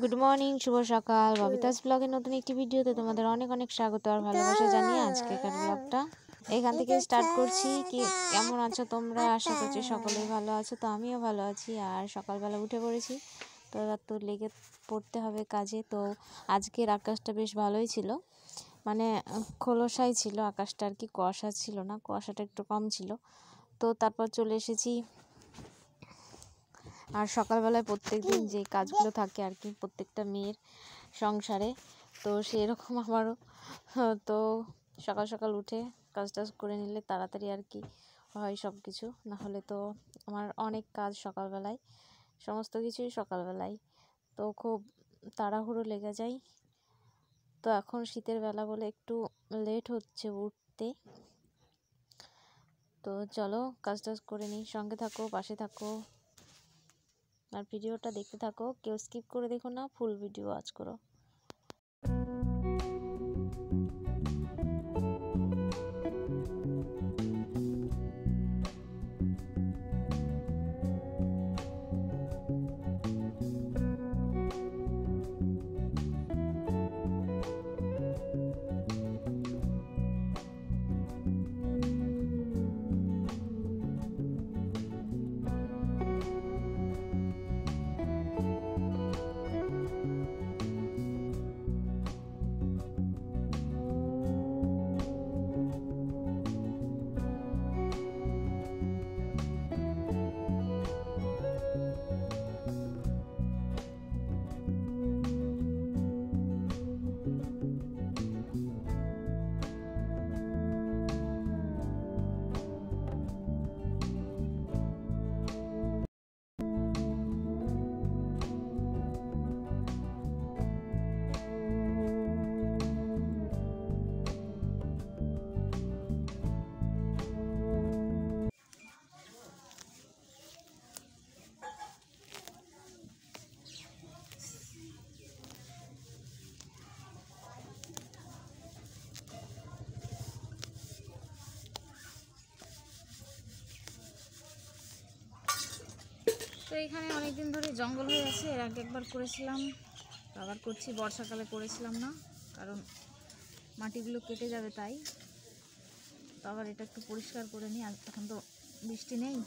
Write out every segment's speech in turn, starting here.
Good morning, শুভ সকাল। ববিতাস ব্লগের নতুন একটি ভিডিওতে তোমাদের অনেক অনেক স্বাগত আর ভালোবাসা জানিয়ে আজকেকার ব্লগটা এখান থেকে স্টার্ট করছি। কি কেমন আছো তোমরা? আশা করছি সকলেই ভালো আছো। তো আমিও ভালো আছি আর সকালবেলা উঠে পড়েছি। তো এবার তো লেগে পড়তে হবে কাজে। তো আজকের আকাশটা বেশ ভালোই ছিল, মানে খোলসাই ছিল আকাশটা, আর কি কুয়াশা ছিল না, কুয়াশাটা একটু কম ছিল। তো তারপর চলে এসেছি। আর সকালবেলায় প্রত্যেক দিন যে কাজগুলো থাকে আর কি প্রত্যেকটা মেয়ের সংসারে, তো সেই রকম আমারও। তো সকাল সকাল উঠে কাজ টাজ করে নিলে তাড়াতাড়ি আর কি হয় সব কিছু, নাহলে তো আমার অনেক কাজ সকালবেলায়, সমস্ত কিছুই সকালবেলায়, তো খুব তাড়াহুড়ো লেগে যায়। তো এখন শীতের বেলা বলে একটু লেট হচ্ছে উঠতে। তো চলো কাজ টাজ করে নিই, সঙ্গে থাকো, পাশে থাকো আর ভিডিওটা দেখতে থাকো। কেউ স্কিপ করে দেখো না, ফুল ভিডিও ওয়াচ করো। তো এখানে অনেকদিন ধরে জঙ্গল হয়ে আছে। এর আগে একবার করেছিলাম, আবার করছি। বর্ষাকালে করেছিলাম না, কারণ মাটিগুলো কেটে যাবে, তাই তো আবার এটা একটু পরিষ্কার করে নিই। আর এখন তো বৃষ্টি নেই।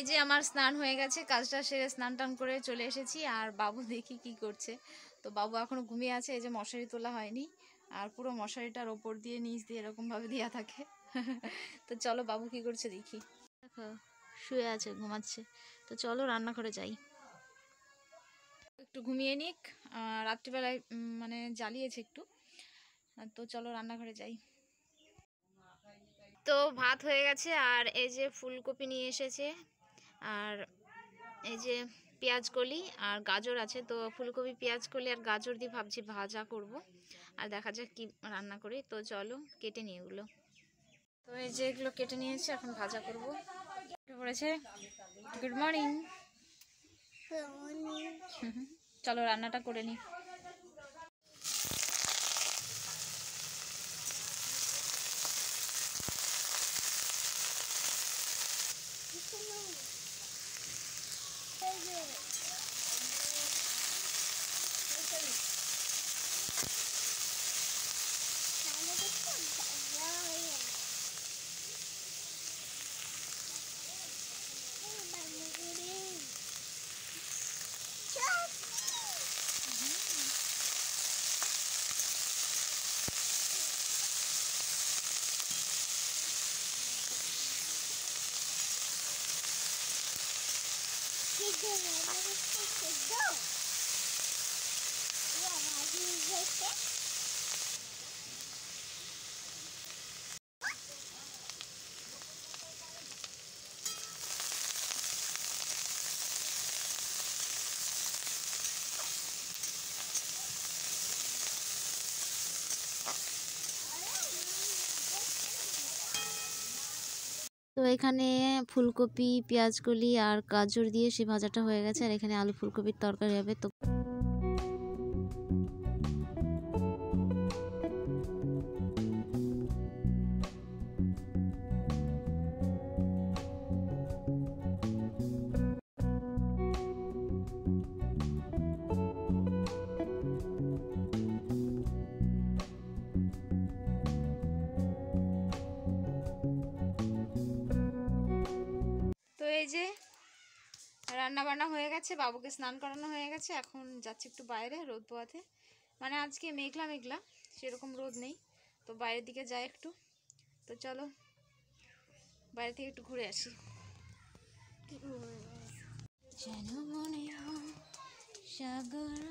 যে আমার স্নান হয়ে গেছে, কাজটা সেরে স্নান টান করে চলে এসেছি। আর বাবু দেখি কি করছে। তো বাবু এখনো ঘুমিয়ে আছে, এই যে মশারি তোলা হয়নি, আর পুরো মশারিটার ওপর দিয়ে নিচ দিয়ে এরকমভাবে দেওয়া থাকে। তো চলো বাবু কি করছে দেখি। দেখো শুয়ে আছে, ঘুমাচ্ছে। তো চলো রান্নাঘরে যাই, একটু ঘুমিয়ে নিক। রাত্রিবেলায় মানে জ্বালিয়েছে একটু। তো চলো রান্নাঘরে যাই। তো ভাত হয়ে গেছে, আর এই যে ফুলকপি নিয়ে এসেছে, আর এই যে পেঁয়াজ কলি আর গাজর আছে। তো ফুলকপি পেঁয়াজ কলি আর গাজর দিয়ে ভাবছি ভাজা করব, আর দেখা যাক কি রান্না করি। তো চলো কেটে নিয়ে এগুলো। তো এই যে এগুলো কেটে নিয়েছি, এখন ভাজা করব। পড়েছে গুড মর্নিং। চলো রান্নাটা করে নিই। তো এখানে ফুলকপি পেঁয়াজকলি আর গাজর দিয়ে সেই ভাজাটা হয়ে গেছে, আর এখানে আলু ফুলকপির তরকারি হবে। তো এই যে রান্না বান্না হয়ে গেছে, বাবুকে স্নান করানো হয়ে গেছে। এখন যাচ্ছি একটু বাইরে রোদ পোয়াতে, মানে আজকে মেঘলা মেঘলা, সেরকম রোদ নেই। তো বাইরের দিকে যাই একটু। তো চলো বাইরে থেকে একটু ঘুরে আসি। যেন মনে হয় সাগর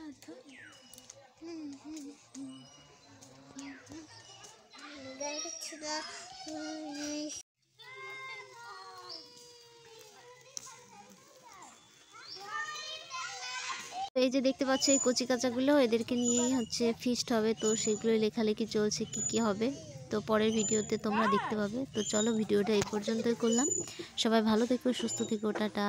এই যে দেখতে পাচ্ছ এই কচি কাঁচাগুলো, এদেরকে নিয়েই হচ্ছে ফিস্ট হবে। তো সেগুলোই লেখালেখি চলছে কি কি হবে। তো পরের ভিডিওতে তোমরা দেখতে পাবে। তো চলো ভিডিওটা এই পর্যন্তই করলাম। সবাই ভালো থেকো, সুস্থ থেকো, টাটা।